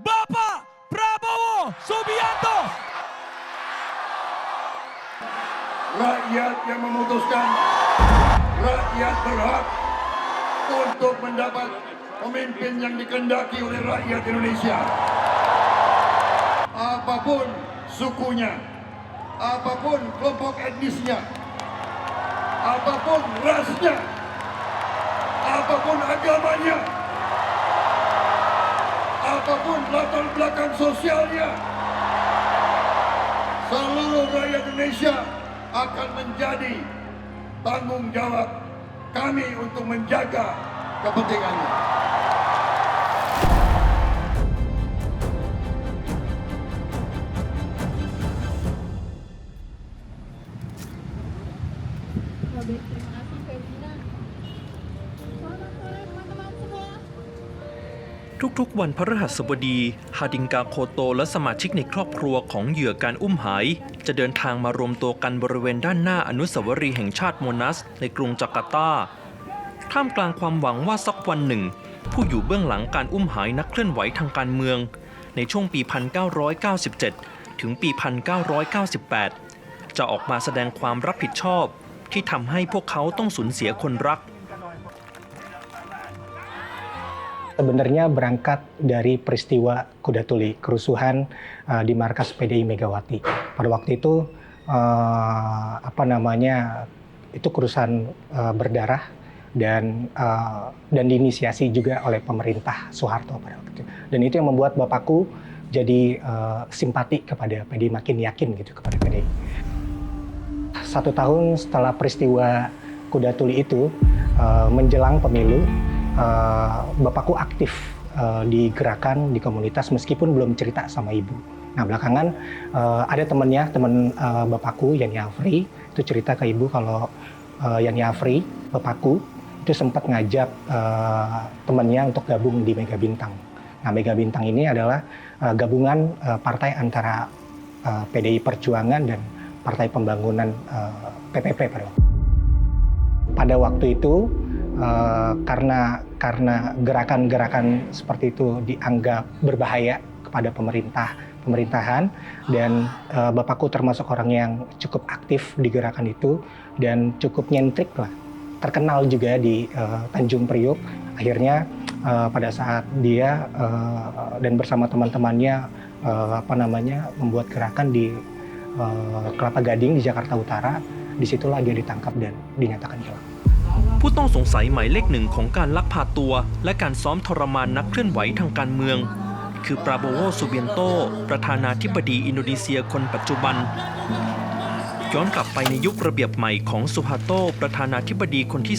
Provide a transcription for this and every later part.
Bapak Prabowo Subianto. Rakyat yang memutuskan, rakyat berhak untuk mendapat pemimpin yang dikehendaki oleh rakyat Indonesia. Apapun sukunya, apapun kelompok etnisnya, apapun rasnya, apapun agamanya, apapun latar belakang sosialnya, seluruh rakyat Indonesia akan menjadi tanggung jawab kami untuk menjaga kepentingannya. Terima kasih Ferdinand. Selamat sore teman-teman semua.ทุกๆวันพฤหัสบดีฮาดิงกาโคโตและสมาชิกในครอบครัวของเหยื่อการอุ้มหายจะเดินทางมารวมตัวกันบริเวณด้านหน้าอนุสาวรีย์แห่งชาติโมนัสในกรุงจาการ์ตาท่ามกลางความหวังว่าสักวันหนึ่งผู้อยู่เบื้องหลังการอุ้มหายนักเคลื่อนไหวทางการเมืองในช่วงปี 1997 ถึงปี 1998 จะออกมาแสดงความรับผิดชอบที่ทำให้พวกเขาต้องสูญเสียคนรักSebenarnya berangkat dari peristiwa Kuda Tuli, kerusuhan di markas PDI Megawati. Pada waktu itu itu kerusuhan berdarah dan diinisiasi juga oleh pemerintah Soeharto pada waktu itu. Dan itu yang membuat bapakku jadi simpati kepada PDI, makin yakin gitu kepada PDI. 1 tahun setelah peristiwa Kuda Tuli itu menjelang pemilu, bapakku aktif di gerakan di komunitas meskipun belum cerita sama ibu. Nah belakangan ada teman bapakku Yani Afri itu cerita ke ibu kalau Yani Afri bapakku itu sempat ngajak temannya untuk gabung di Mega Bintang. Nah Mega Bintang ini adalah gabungan partai antara PDI Perjuangan dan Partai Pembangunan PPP pada waktu itu. Karena gerakan-gerakan seperti itu dianggap berbahaya kepada pemerintahan dan bapakku termasuk orang yang cukup aktif di gerakan itu dan cukup nyentrik lah, terkenal juga di Tanjung Priok. Akhirnya pada saat dia dan bersama teman-temannya membuat gerakan di Kelapa Gading di Jakarta Utara, disitulah dia ditangkap dan dinyatakan hilang. ผู้ต้องสงสัยหมายเลข 1ของการลักพาตัวและการซ้อมทรมานนักเคลื่อนไหวทางการเมืองคือปราโบโว ซูเบียนโตประธานาธิบดีอินโดนีเซียคนปัจจุบันย้อนกลับไปในยุคระเบียบใหม่ของซูฮาโตประธานาธิบดีคนที่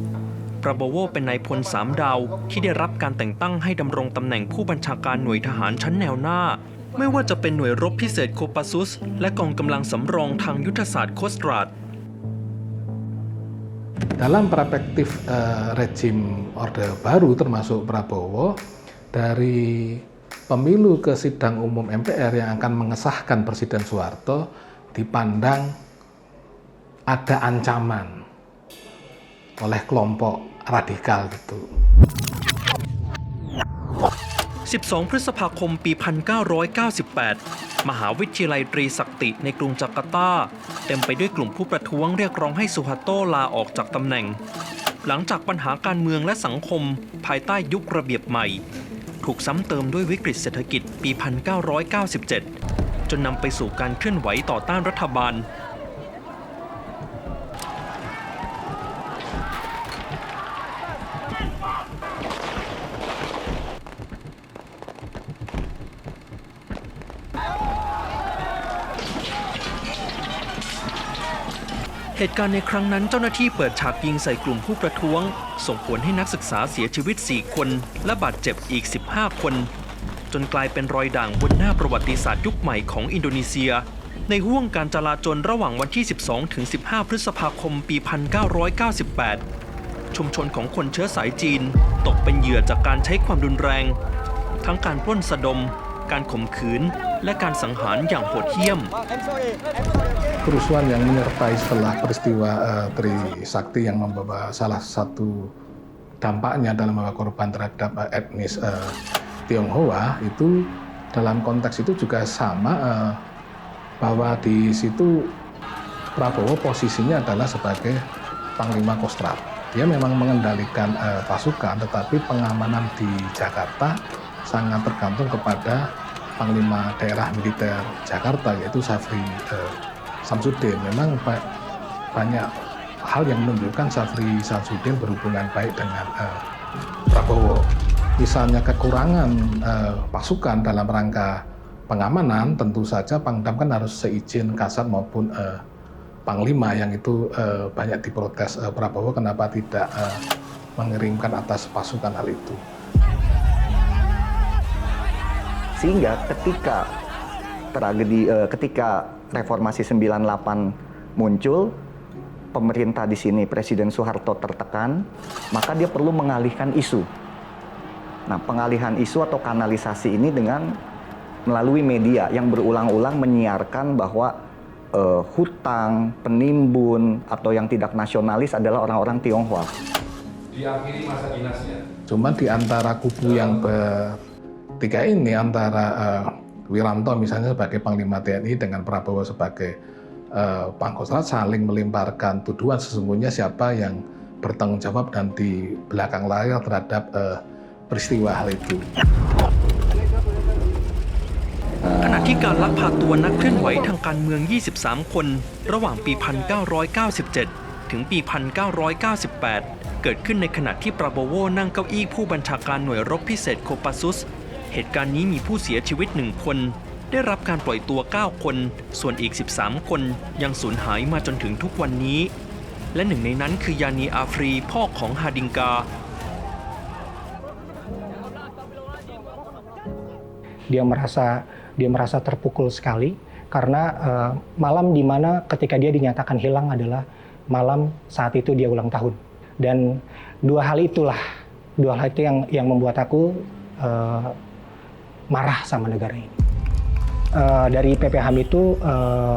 2ปราโบโวเป็นนายพล3 ดาวที่ได้รับการแต่งตั้งให้ดำรงตำแหน่งผู้บัญชาการหน่วยทหารชั้นแนวหน้าไม่ว่าจะเป็นหน่วยรบพิเศษโคปาซุสและกองกำลังสำรองทางยุทธศาสตร์โคสตราดDalam perspektif rejim Orde Baru termasuk Prabowo, dari pemilu ke sidang umum MPR yang akan mengesahkan Presiden Soeharto dipandang ada ancaman oleh kelompok radikal gitu. 12 พฤษภาคมปี 1998 มหาวิทยาลัยตรีศักติในกรุงจาการ์ตาเต็มไปด้วยกลุ่มผู้ประท้วงเรียกร้องให้ซูฮาโตลาออกจากตำแหน่งหลังจากปัญหาการเมืองและสังคมภายใต้ยุคระเบียบใหม่ถูกซ้ำเติมด้วยวิกฤตเศรษฐกิจปี 1997 จนนำไปสู่การเคลื่อนไหวต่อต้านรัฐบาลเหตุการณ์ในครั้งนั้นเจ้าหน้าที่เปิดฉากยิงใส่กลุ่มผู้ประท้วงส่งผลให้นักศึกษาเสียชีวิต 4 คนและบาดเจ็บอีก 15 คนจนกลายเป็นรอยด่างบนหน้าประวัติศาสตร์ยุคใหม่ของอินโดนีเซียในห้วงการจลาจลระหว่างวันที่ 12 ถึง 15 พฤษภาคม ปี 1998 ชุมชนของคนเชื้อสายจีนตกเป็นเหยื่อจากการใช้ความรุนแรงทั้งการปล้นสะดมการข่มขืนและการสังหารอย่างโหดเหี้ยม Kerusuhan yang menyertai setelah peristiwa Trisakti yang membawa salah satu dampaknya adalah membawa korban terhadap etnis Tionghoa itu dalam konteks itu juga sama, bahwa di situ Prabowo posisinya adalah sebagai Panglima Kostrad. Dia memang mengendalikan pasukan, tetapi pengamanan di Jakarta sangat tergantung kepada Panglima Daerah Militer Jakarta, yaitu Syafri Samsudin. Memang banyak hal yang menunjukkan Syafri Samsudin berhubungan baik dengan Prabowo. Misalnya kekurangan pasukan dalam rangka pengamanan, tentu saja Pangdam kan harus seizin Kasat maupun Panglima, yang itu banyak diprotes Prabowo kenapa tidak mengirimkan atas pasukan hal itu. Sehingga ketika ketika reformasi 98 muncul, pemerintah di sini Presiden Soeharto tertekan, maka dia perlu mengalihkan isu. Nah, pengalihan isu atau kanalisasi ini dengan melalui media yang berulang-ulang menyiarkan bahwa hutang, penimbun, atau yang tidak nasionalis adalah orang-orang Tionghoa. Diakhiri masa dinasnya. Cuma di antara kubu yang bertiga ini, antara Wiranto misalnya sebagai Panglima TNI dengan Prabowo sebagai Pangkostrat, saling melemparkan tuduhan sesungguhnya siapa yang bertanggung jawab dan di belakang layar terhadap peristiwa hal itu. ขณะที่การลักพาตัวนักเคลื่อนไหวทางการเมือง 23 คน ระหว่างปี 1997 ถึงปี 1998 เกิดขึ้นในขณะที่ปราโบโวนั่งเก้าอี้ผู้บัญชาการหน่วยรบพิเศษโคปัสซุส เหตุการณ์นี้มีผู้เสียชีวิต 1 คน ได้รับการปล่อยตัว 9 คน ส่วนอีก 13 คนยังสูญหายมาจนถึงทุกวันนี้ และหนึ่งในนั้นคือยานีอาฟรีพ่อของฮาดิงกา Dia merasa terpukul sekali karena malam di mana ketika dia dinyatakan hilang adalah malam saat itu dia ulang tahun. Dan dua hal itu yang membuat aku marah sama negara ini. Dari PPHAM itu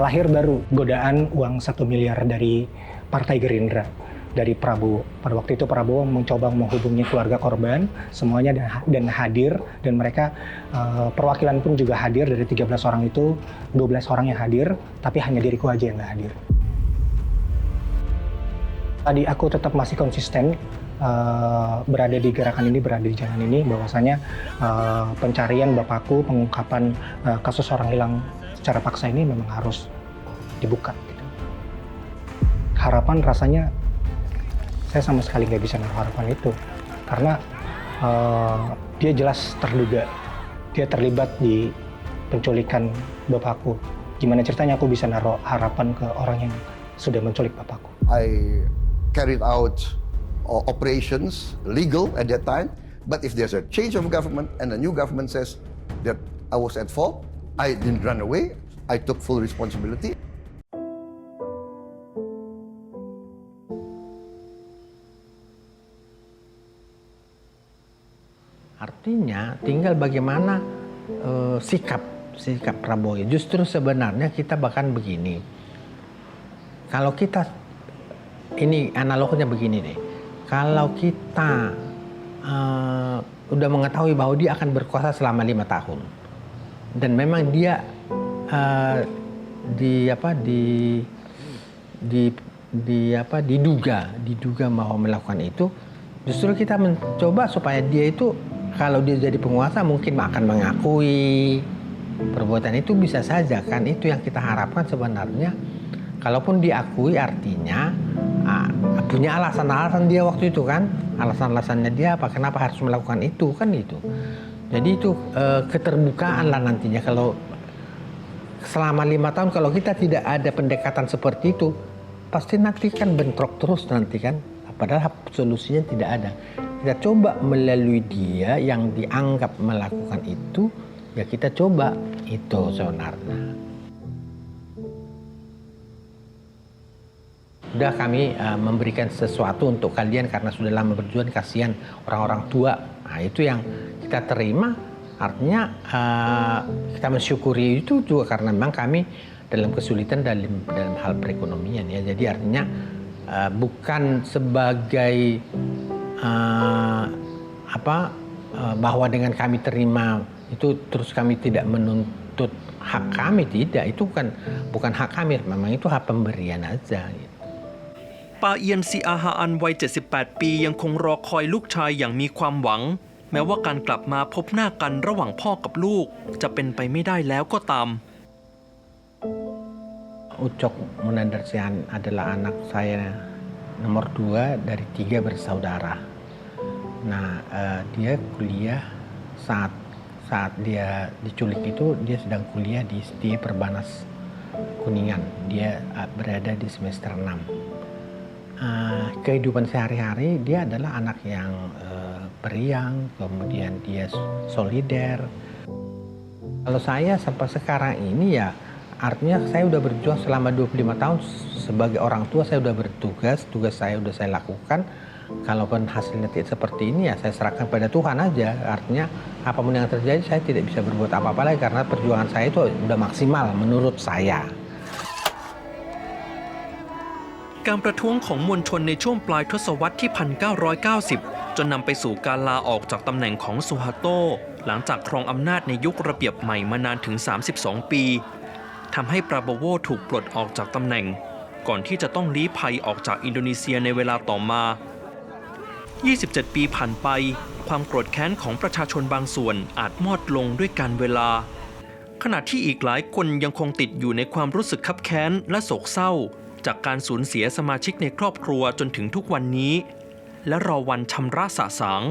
lahir baru godaan uang 1 miliar dari Partai Gerindra, dari Prabowo. Pada waktu itu Prabowo mencoba menghubungi keluarga korban, semuanya dan hadir, dan mereka perwakilan pun juga hadir. Dari 13 orang itu 12 orang yang hadir, tapi hanya diriku aja yang nggak hadir. Tadi aku tetap masih konsisten berada di gerakan ini, berada di jalan ini, bahwasanya pencarian bapakku, pengungkapan kasus orang hilang secara paksa ini memang harus dibuka. Gitu. Harapan rasanya saya sama sekali nggak bisa naruh harapan itu, karena dia jelas terduga, dia terlibat di penculikan bapakku. Gimana ceritanya aku bisa naruh harapan ke orang yang sudah menculik bapakku? I carried out operations legal at that time, but if there's a change of government and a new government says that I was at fault, I didn't run away, I took full responsibility. Artinya tinggal bagaimana sikap Prabowo. Justru sebenarnya kita bahkan begini. Kalau kita, ini analognya begini deh. Kalau kita udah mengetahui bahwa dia akan berkuasa selama 5 tahun. Dan memang dia diduga bahwa melakukan itu. Justru kita mencoba supaya dia itu, kalau dia jadi penguasa mungkin akan mengakui perbuatan itu, bisa saja kan. Itu yang kita harapkan sebenarnya. Kalaupun diakui artinya punya alasan-alasan dia waktu itu kan. Alasan-alasannya dia apa, kenapa harus melakukan itu kan itu. Jadi itu keterbukaan lah nantinya. Kalau selama 5 tahun kalau kita tidak ada pendekatan seperti itu, pasti nanti kan bentrok terus nanti kan. Padahal solusinya tidak ada. Kita coba melalui dia yang dianggap melakukan itu, ya kita coba itu sebenarnya. Sudah kami memberikan sesuatu untuk kalian karena sudah lama berjuang, kasihan orang-orang tua. Nah itu yang kita terima, artinya kita mensyukuri itu juga karena memang kami dalam kesulitan dalam hal perekonomian ya. Jadi artinya bukan sebagai bahwa dengan kami terima itu terus kami tidak menuntut hak kami, tidak, itu bukan hak kami, memang itu hak pemberian aja gitu. ป้าเอียนซีอาฮาอันวัย 78 ปียังคงรอคอยลูกชายอย่างมีความหวัง แม้ว่าการกลับมาพบหน้ากันระหว่างพ่อกับลูกจะเป็นไปไม่ได้แล้วก็ตาม Ucok Munandarsian adalah anak saya nomor 2 dari 3 bersaudara. Nah, dia kuliah saat dia diculik itu dia sedang kuliah di SDA Perbanas Kuningan. Dia berada di semester 6. Kehidupan sehari-hari dia adalah anak yang periang, kemudian dia solider. Kalau saya sampai sekarang ini ya artinya saya udah berjuang selama 25 tahun sebagai orang tua, saya udah bertugas, tugas saya udah saya lakukan. Kalaupun hasilnya tidak seperti ini ya saya serahkan pada Tuhan aja. Artinya apapun yang terjadi saya tidak bisa berbuat apa-apa lagi karena perjuangan saya itu udah maksimal menurut saya. การประท้วงของมวลชนในช่วงปลายทศวรรษที่ 1990 จนนำไปสู่การลาออกจากตำแหน่งของซูฮาโตหลังจากครองอำนาจในยุคระเบียบใหม่มานานถึง 32 ปีทำให้ปราโบโวถูกปลดออกจากตำแหน่งก่อนที่จะต้องลี้ภัยออกจากอินโดนีเซียในเวลาต่อมา 27 ปีผ่านไปความโกรธแค้นของประชาชนบางส่วนอาจมอดลงด้วยกาลเวลาขณะที่อีกหลายคนยังคงติดอยู่ในความรู้สึกคับแค้นและโศกเศร้าจากการสูญเสียสมาชิกในครอบครัวจนถึงทุกวันนี้และรอวันชำระสะสาง